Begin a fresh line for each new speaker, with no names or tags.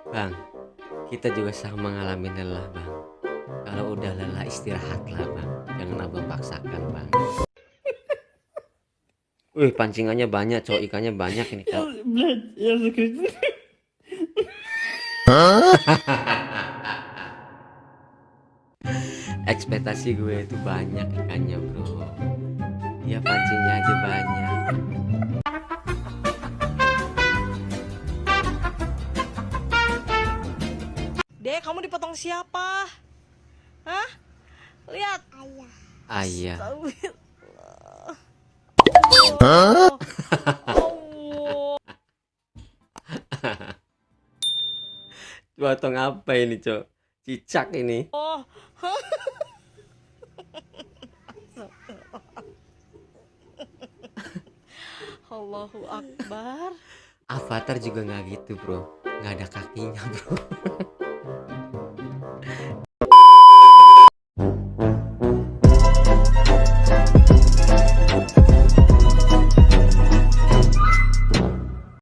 Bang, kita juga sama mengalami lelah bang. Kalau udah lelah istirahatlah bang, jangan abang paksakan bang. Wih, pancingannya banyak cowok, ikannya banyak ini cowok. Ekspektasi gue itu banyak ikannya bro. Dia pancingnya aja banyak.
Dek, kamu dipotong siapa? Hah? Lihat.
Ayah.
Astagfirullah. Allah. Allah.
Potong apa ini cowok? Cicak ini.
Oh. Allahu Akbar.
Avatar juga nggak gitu bro, nggak ada kakinya bro.